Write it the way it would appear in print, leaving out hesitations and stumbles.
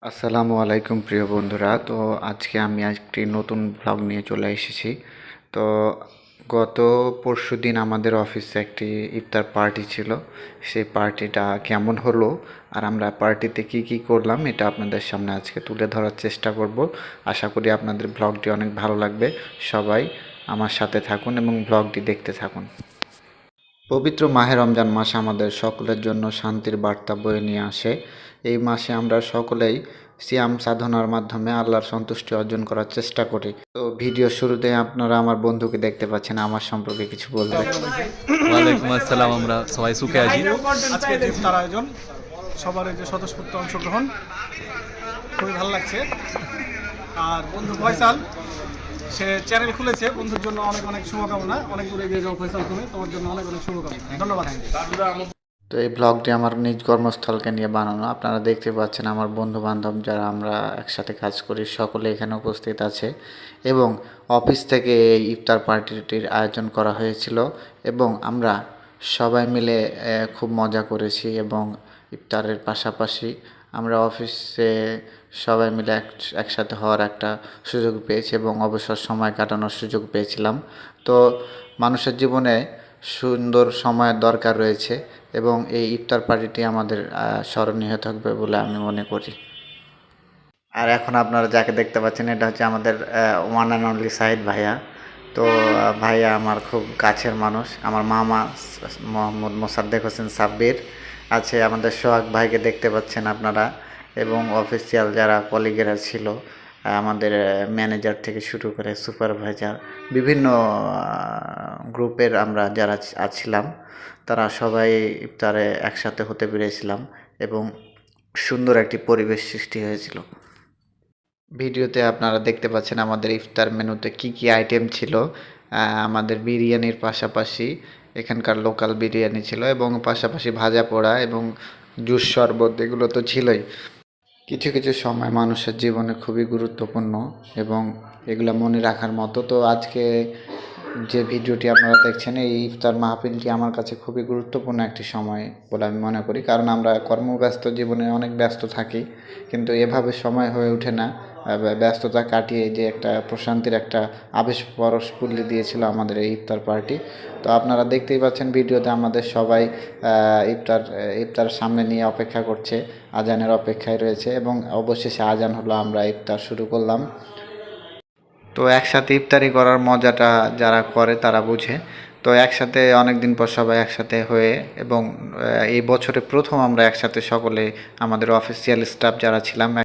আসসালামু আলাইকুম প্রিয় বন্ধুরা। তো আজকে আমি একটি নতুন ব্লগ নিয়ে চলে এসেছি। তো গত পরশুদিন আমাদের অফিসে একটি ইফতার পার্টি ছিল। সেই পার্টিটা কেমন হলো আর আমরা পার্টিতে কি কি করলাম এটা আপনাদের সামনে আজকে তুলে ধরার চেষ্টা করব। আশা করি আপনাদের ব্লগটি অনেক ভালো লাগবে। সবাই আমার সাথে থাকুন এবং ব্লগটি দেখতে থাকুন। পবিত্র মাহে রমজান মাস আমাদের সকলের জন্য শান্তির বার্তা বয়ে নিয়ে আসে। এই মাসে আমরা সকলেই সিয়াম সাধনার মাধ্যমে আল্লাহর সন্তুষ্টি অর্জন করার চেষ্টা করি। তো ভিডিও শুরুতে আপনারা আমার বন্ধুকে দেখতে পাচ্ছেন, আমার সম্পর্কে কিছু বলবে। ওয়ালাইকুম আসসালাম। আমরা সবাই সুখে আছি। আজকে যে ইফতার আয়োজন, সবার এই যে স্বতঃস্ফূর্ত অংশগ্রহণ, খুবই ভালো লাগছে। আর বন্ধু ফয়সাল, সে চ্যানেল খুলেছে, বন্ধুর জন্য অনেক অনেক শুভকামনা। অনেক দূরে এগিয়ে যাও ফয়সাল, তুমি, তোমার জন্য অনেক অনেক শুভকামনা। ধন্যবাদ। তো এই ব্লগটি আমার নিজ কর্মস্থলকে নিয়ে বানানো। আপনারা দেখতে পাচ্ছেন আমার বন্ধু বান্ধব যারা আমরা একসাথে কাজ করি সকলে এখানে উপস্থিত আছে এবং অফিস থেকে এই ইফতার পার্টিটির আয়োজন করা হয়েছিল এবং আমরা সবাই মিলে খুব মজা করেছি এবং ইফতারের পাশাপাশি আমরা অফিসে সবাই মিলে একসাথে হওয়ার একটা সুযোগ পেয়েছি এবং অবসর সময় কাটানোর সুযোগ পেয়েছিলাম। তো মানুষের জীবনে সুন্দর সময়ের দরকার রয়েছে এবং এই ইফতার পার্টিটি আমাদের স্মরণীয় থাকবে বলে আমি মনে করি। আর এখন আপনারা যাকে দেখতে পাচ্ছেন এটা হচ্ছে আমাদের ওয়ান অ্যান্ড অনলি সাহিদ ভাইয়া। তো ভাইয়া আমার খুব কাছের মানুষ, আমার মামা মোহাম্মদ মোসাদ্দেক হোসেন সাব্বির আছে। আমাদের সোহাগ ভাইকে দেখতে পাচ্ছেন আপনারা এবং অফিসিয়াল যারা কলিগেরা ছিল, আমাদের ম্যানেজার থেকে শুরু করে সুপারভাইজার, বিভিন্ন গ্রুপের আমরা যারা আছিলাম তারা সবাই ইফতারে একসাথে হতে পেরেছিলাম এবং সুন্দর একটি পরিবেশ সৃষ্টি হয়েছিল। ভিডিওতে আপনারা দেখতে পাচ্ছেন আমাদের ইফতার মেনুতে কি কি আইটেম ছিল। আমাদের বিরিয়ানির পাশাপাশি এখানকার লোকাল বিরিয়ানি ছিল এবং পাশাপাশি ভাজা পোড়া এবং জুস শরবত, এগুলো তো ছিলই। কিছু কিছু সময় মানুষের জীবনে খুবই গুরুত্বপূর্ণ এবং এগুলো মনে রাখার মতো। তো আজকে যে ভিডিওটি আপনারা দেখছেন, এই ইফতার মাহফিলটি আমার কাছে খুবই গুরুত্বপূর্ণ একটি সময় বলে আমি মনে করি, কারণ আমরা কর্মব্যস্ত জীবনে অনেক ব্যস্ত থাকি কিন্তু এভাবে সময় হয়ে ওঠে না। ব্যস্ততা কাটিয়ে যে একটা প্রশান্তির একটা আবেশ পরশপুল্লি দিয়েছিল আমাদের এই ইফতার পার্টি। তো আপনারা দেখতেই পাচ্ছেন ভিডিওতে আমাদের সবাই ইফতার সামনে নিয়ে অপেক্ষা করছে, আজানের অপেক্ষায় রয়েছে এবং অবশেষে আজান হলো, আমরা ইফতার শুরু করলাম। তো একসাথে ইফতারি করার মজাটা যারা করে তারা বুঝে। তো একসাথে অনেক দিন পর সবাই একসাথে হয়ে এবং এই বছরে প্রথম আমরা একসাথে সকলে আমাদের অফিসিয়াল স্টাফ যারা ছিলাম